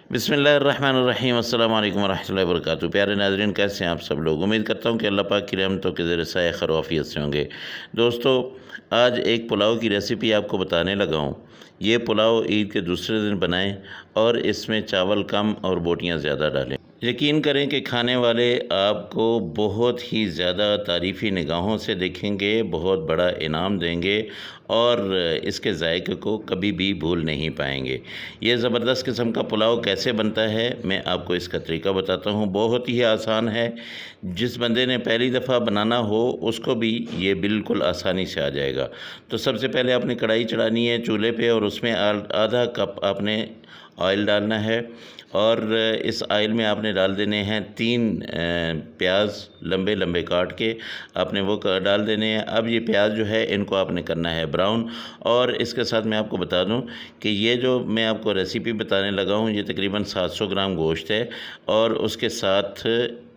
बिस्मिल्लाहिर्रहमानिर्रहीम अस्सलाम वालेकुम वरहमतुल्लाहि वबरकातुहू। प्यारे नाज़रीन, कैसे हैं आप सब लोग। उम्मीद करता हूँ कि अल्लाह पाक की रहमतों के ज़रिए से खैर आफियत से होंगे। दोस्तों, आज एक पुलाव की रेसिपी आपको बताने लगा हूँ। ये पुलाव ईद के दूसरे दिन बनाएं और इसमें चावल कम और बोटियाँ ज़्यादा डालें। यकीन करें कि खाने वाले आपको बहुत ही ज़्यादा तारीफ़ी निगाहों से देखेंगे, बहुत बड़ा इनाम देंगे और इसके जायके को कभी भी भूल नहीं पाएंगे। ये ज़बरदस्त किस्म का पुलाव कैसे बनता है, मैं आपको इसका तरीका बताता हूँ। बहुत ही आसान है, जिस बंदे ने पहली दफ़ा बनाना हो उसको भी ये बिल्कुल आसानी से आ जाएगा। तो सबसे पहले आपने कढ़ाई चढ़ानी है चूल्हे पे और उसमें आधा कप आपने ऑयल डालना है और इस ऑयल में आपने डाल देने हैं 3 प्याज लंबे लंबे काट के आपने वो डाल देने हैं। अब ये प्याज जो है इनको आपने करना है ब्राउन। और इसके साथ मैं आपको बता दूं कि ये जो मैं आपको रेसिपी बताने लगा हूं, ये तकरीबन 700 ग्राम गोश्त है और उसके साथ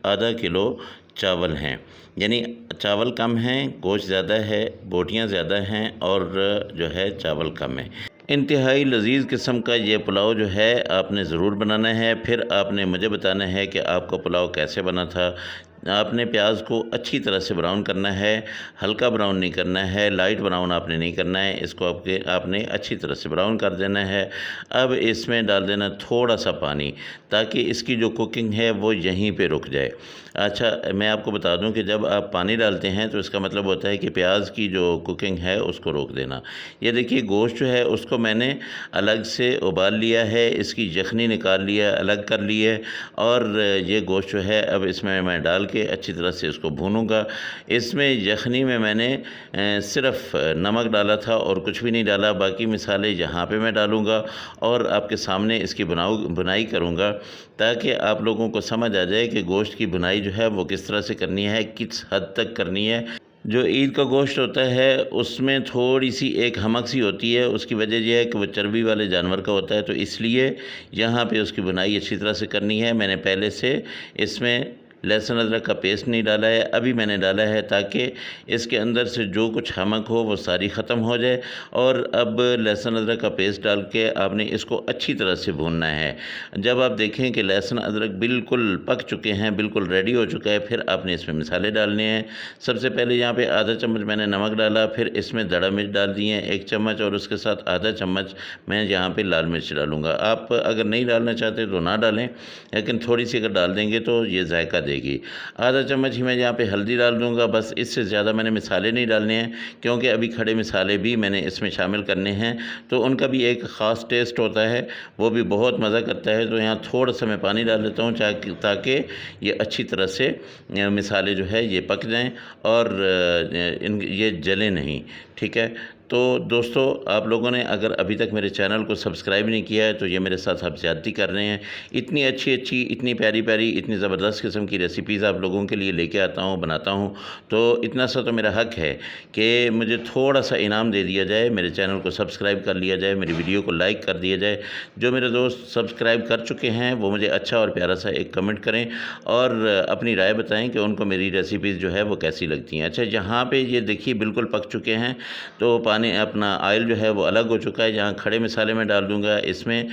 आधा किलो चावल हैं। यानी चावल कम हैं, गोश्त ज़्यादा है, बोटियां ज़्यादा हैं और जो है चावल कम है। इंतहाई लजीज़ किस्म का ये पुलाव जो है आपने ज़रूर बनाना है। फिर आपने मुझे बताना है कि आपका पुलाव कैसे बना था। आपने प्याज को अच्छी तरह से ब्राउन करना है, हल्का ब्राउन नहीं करना है, लाइट ब्राउन आपने नहीं करना है। इसको आपने अच्छी तरह से ब्राउन कर देना है। अब इसमें डाल देना थोड़ा सा पानी, ताकि इसकी जो कुकिंग है वो यहीं पे रुक जाए। अच्छा, मैं आपको बता दूं कि जब आप पानी डालते हैं तो इसका मतलब होता है कि प्याज की जो कुकिंग है उसको रोक देना। ये देखिए, गोश्त जो है उसको मैंने अलग से उबाल लिया है, इसकी यखनी निकाल लिया, अलग कर ली है और ये गोश्त जो है अब इसमें मैं डाल के अच्छी तरह से इसको भूनूंगा। इसमें यखनी में मैंने सिर्फ नमक डाला था और कुछ भी नहीं डाला। बाकी मिसाले यहाँ पे मैं डालूंगा और आपके सामने इसकी बुनाई करूँगा, ताकि आप लोगों को समझ आ जाए कि गोश्त की बुनाई जो है वो किस तरह से करनी है, किस हद तक करनी है। जो ईद का गोश्त होता है उसमें थोड़ी सी एक हमक सी होती है। उसकी वजह यह है कि वो चर्बी वाले जानवर का होता है, तो इसलिए यहाँ पे उसकी बुनाई अच्छी तरह से करनी है। मैंने पहले से इसमें लहसुन अदरक का पेस्ट नहीं डाला है, अभी मैंने डाला है ताकि इसके अंदर से जो कुछ हमक हो वो सारी ख़त्म हो जाए। और अब लहसुन अदरक का पेस्ट डाल के आपने इसको अच्छी तरह से भूनना है। जब आप देखें कि लहसुन अदरक बिल्कुल पक चुके हैं, बिल्कुल रेडी हो चुका है, फिर आपने इसमें मसाले डालने हैं। सबसे पहले यहाँ पे आधा चम्मच मैंने नमक डाला, फिर इसमें दड़ा मिर्च डाल दी है 1 चम्मच और उसके साथ आधा चम्मच मैं यहाँ पे लाल मिर्च डालूँगा। आप अगर नहीं डालना चाहते तो ना डालें, लेकिन थोड़ी सी अगर डाल देंगे तो ये जायका देगी। आधा चम्मच ही मैं यहाँ पे हल्दी डाल दूँगा, बस। इससे ज़्यादा मैंने मिसाले नहीं डालने हैं, क्योंकि अभी खड़े मिसाले भी मैंने इसमें शामिल करने हैं, तो उनका भी एक ख़ास टेस्ट होता है, वो भी बहुत मज़ा करता है। तो यहाँ थोड़ा सा मैं पानी डाल देता हूँ ताकि ये अच्छी तरह से मिसाले जो है ये पक जाएँ और ये जले नहीं। ठीक है। तो दोस्तों, आप लोगों ने अगर अभी तक मेरे चैनल को सब्सक्राइब नहीं किया है तो ये मेरे साथ आप ज़्यादती कर रहे हैं। इतनी अच्छी अच्छी, इतनी प्यारी प्यारी, इतनी ज़बरदस्त किस्म की रेसिपीज़ आप लोगों के लिए लेके आता हूँ, बनाता हूँ। तो इतना सा तो मेरा हक़ है कि मुझे थोड़ा सा इनाम दे दिया जाए, मेरे चैनल को सब्सक्राइब कर लिया जाए, मेरी वीडियो को लाइक कर दिया जाए। जो मेरे दोस्त सब्सक्राइब कर चुके हैं वो मुझे अच्छा और प्यारा सा एक कमेंट करें और अपनी राय बताएँ कि उनको मेरी रेसिपीज़ जो है वो कैसी लगती हैं। अच्छा, यहाँ पर ये देखिए बिल्कुल पक चुके हैं, तो अपना ऑयल जो है वो अलग हो चुका है। यहाँ खड़े मसाले में डाल दूंगा, इसमें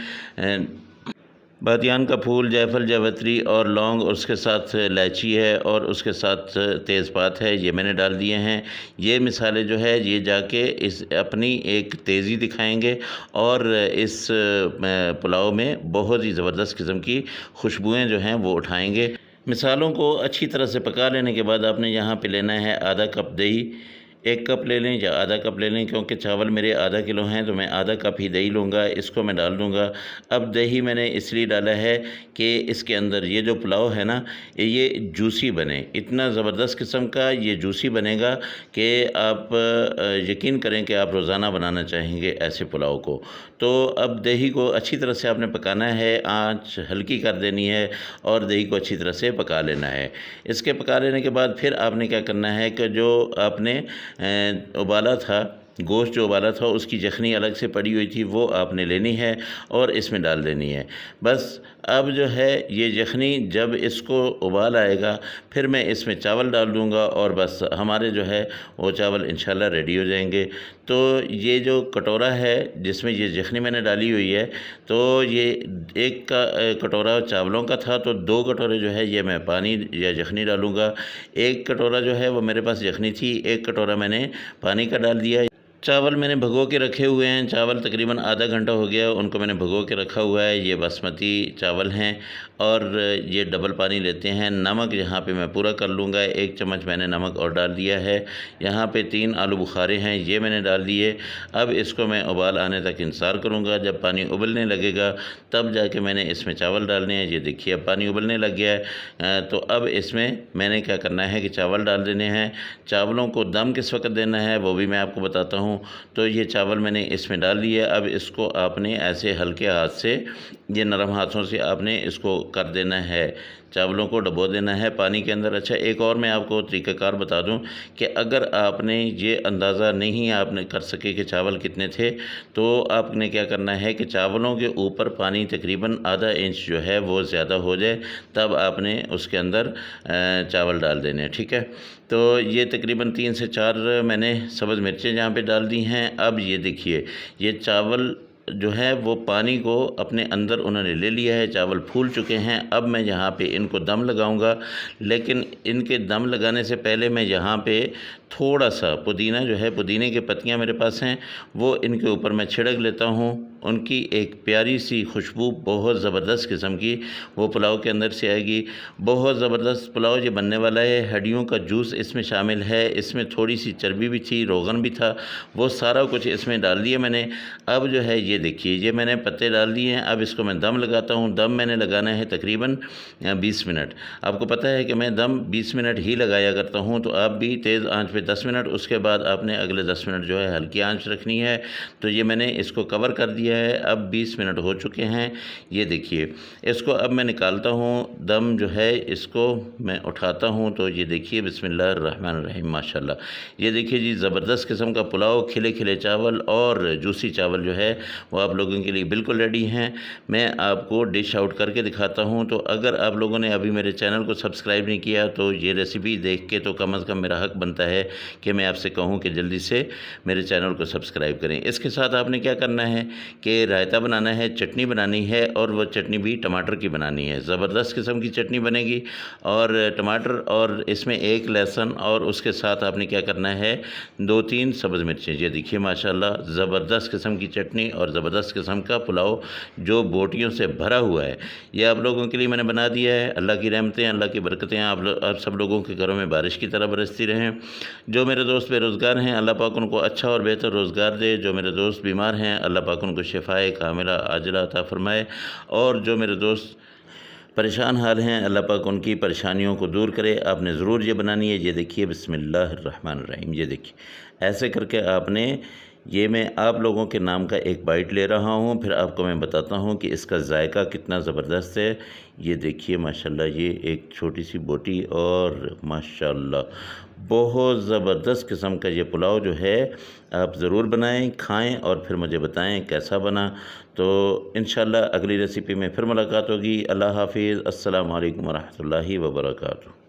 बादियान का फूल, जायफल, जावित्री और लौंग, और उसके साथ इलायची है और उसके साथ तेज़पात है, ये मैंने डाल दिए हैं। ये मिसाले जो है ये जाके इस अपनी एक तेज़ी दिखाएंगे और इस पुलाव में बहुत ही ज़बरदस्त किस्म की खुशबुएँ जो हैं वो उठाएंगे। मिसालों को अच्छी तरह से पका लेने के बाद आपने यहाँ पे लेना है आधा कप दही। 1 कप ले लें या आधा कप ले लें, क्योंकि चावल मेरे आधा किलो हैं तो मैं आधा कप ही दही लूँगा। इसको मैं डाल दूँगा। अब दही मैंने इसलिए डाला है कि इसके अंदर ये जो पुलाव है ना, ये जूसी बने। इतना ज़बरदस्त किस्म का ये जूसी बनेगा कि आप यकीन करें कि आप रोज़ाना बनाना चाहेंगे ऐसे पुलाव को। तो अब दही को अच्छी तरह से आपने पकाना है, आँच हल्की कर देनी है और दही को अच्छी तरह से पका लेना है। इसके पका लेने के बाद फिर आपने क्या करना है कि जो आपने उबाला था गोश्त जो उबाला था उसकी यखनी अलग से पड़ी हुई थी, वो आपने लेनी है और इसमें डाल देनी है। बस अब जो है ये यखनी जब इसको उबाल आएगा फिर मैं इसमें चावल डाल दूँगा और बस हमारे जो है वो चावल इंशाल्लाह रेडी हो जाएंगे। तो ये जो कटोरा है जिसमें ये यखनी मैंने डाली हुई है, तो ये एक का कटोरा चावलों का था, तो 2 कटोरे जो है ये मैं पानी या यखनी डालूँगा। 1 कटोरा जो है वो मेरे पास यखनी थी, 1 कटोरा मैंने पानी का डाल दिया। चावल मैंने भगो के रखे हुए हैं, चावल तकरीबन आधा घंटा हो गया उनको मैंने भगो के रखा हुआ है। ये बासमती चावल हैं और ये डबल पानी लेते हैं। नमक यहाँ पे मैं पूरा कर लूँगा, 1 चम्मच मैंने नमक और डाल दिया है। यहाँ पे 3 आलू बुखारे हैं, ये मैंने डाल दिए। अब इसको मैं उबाल आने तक इंतज़ार करूँगा। जब पानी उबलने लगेगा तब जाके मैंने इसमें चावल डालने हैं। ये देखिए अब पानी उबलने लग गया है। तो अब इसमें मैंने क्या करना है कि चावल डाल देने हैं। चावलों को दम किस वक्त देना है वो भी मैं आपको बताता हूँ। तो ये चावल मैंने इसमें डाल लिए। अब इसको आपने ऐसे हल्के हाथ से, ये नरम हाथों से आपने इसको कर देना है, चावलों को डबो देना है पानी के अंदर। अच्छा, एक और मैं आपको तरीक़ाकार बता दूं कि अगर आपने ये अंदाज़ा नहीं आपने कर सके कि चावल कितने थे, तो आपने क्या करना है कि चावलों के ऊपर पानी तकरीबन आधा इंच जो है वो ज़्यादा हो जाए, तब आपने उसके अंदर चावल डाल देने। ठीक है, तो ये तकरीबन 3 से 4 मैंने सब्ज़ मिर्चें यहाँ पे डाल दी हैं। अब ये देखिए ये चावल जो है वो पानी को अपने अंदर उन्होंने ले लिया है, चावल फूल चुके हैं। अब मैं यहाँ पे इनको दम लगाऊंगा, लेकिन इनके दम लगाने से पहले मैं यहाँ पे थोड़ा सा पुदीना जो है, पुदीने की पत्तियाँ मेरे पास हैं, वो इनके ऊपर मैं छिड़क लेता हूँ। उनकी एक प्यारी सी खुशबू बहुत ज़बरदस्त किस्म की वो पुलाव के अंदर से आएगी। बहुत ज़बरदस्त पुलाव ये बनने वाला है। हड्डियों का जूस इसमें शामिल है, इसमें थोड़ी सी चर्बी भी थी, रोगन भी था, वो सारा कुछ इसमें डाल दिया मैंने। अब जो है ये देखिए ये मैंने पत्ते डाल दिए हैं। अब इसको मैं दम लगाता हूँ। दम मैंने लगाना है तकरीबन 20 मिनट। आपको पता है कि मैं दम 20 मिनट ही लगाया करता हूँ, तो आप भी तेज़ आंच पे 10 मिनट, उसके बाद आपने अगले 10 मिनट जो है हल्की आंच रखनी है। तो ये मैंने इसको कवर कर दिया है। अब 20 मिनट हो चुके हैं। ये देखिए इसको अब मैं निकालता हूँ, दम जो है इसको मैं उठाता हूँ। तो ये देखिए बिस्मिल्लाहिर्रहमानिर्रहीम, माशाल्लाह। ये देखिए जी ज़बरदस्त किस्म का पुलाव, खिले खिले चावल और जूसी चावल जो है वो आप लोगों के लिए बिल्कुल रेडी हैं। मैं आपको डिश आउट करके दिखाता हूँ। तो अगर आप लोगों ने अभी मेरे चैनल को सब्सक्राइब नहीं किया तो ये रेसिपी देख के तो कम अज़ कम मेरा हक़ बनता है कि मैं आपसे कहूँ कि जल्दी से मेरे चैनल को सब्सक्राइब करें। इसके साथ आपने क्या करना है कि रायता बनाना है, चटनी बनानी है, और वह चटनी भी टमाटर की बनानी है। ज़बरदस्त किस्म की चटनी बनेगी और टमाटर और इसमें 1 लहसुन, और उसके साथ आपने क्या करना है 2-3 सब्ज़ मिर्चें। ये देखिए माशाल्लाह ज़बरदस्त किस्म की चटनी और ज़बरदस्त किस्म का पुलाव जो बोटियों से भरा हुआ है, ये आप लोगों के लिए मैंने बना दिया है। अल्लाह की रहमतें, अल्लाह की बरकतें आप सब लोगों के घरों में बारिश की तरह बरसती रहें। जो मेरे दोस्त बेरोज़गार हैं अल्लाह पाक उनको अच्छा और बेहतर रोज़गार दे। जो मेरे दोस्त बीमार हैं अल्लाह पाक उनको शिफ़ाए कामिला आजिला अता फ़रमाए। और जो मेरे दोस्त परेशान हाल हैं अल्लाह पाक उनकी परेशानियों को दूर करे। आपने ज़रूर ये बनानी है। ये देखिए बिस्मिल्लाहिर्रहमानिर्रहीम, ये देखिए ऐसे करके आपने, ये मैं आप लोगों के नाम का एक बाइट ले रहा हूँ, फिर आपको मैं बताता हूँ कि इसका जायका कितना ज़बरदस्त है। ये देखिए माशाल्लाह, ये एक छोटी सी बोटी और माशाल्लाह बहुत ज़बरदस्त किस्म का ये पुलाव जो है आप ज़रूर बनाएं, खाएं और फिर मुझे बताएं कैसा बना। तो इंशाल्लाह अगली रेसिपी में फिर मुलाकात होगी। अल्लाह हाफिज़। अस्सलामु अलैकुम वरहमतुल्लाहि वबरकातुहू।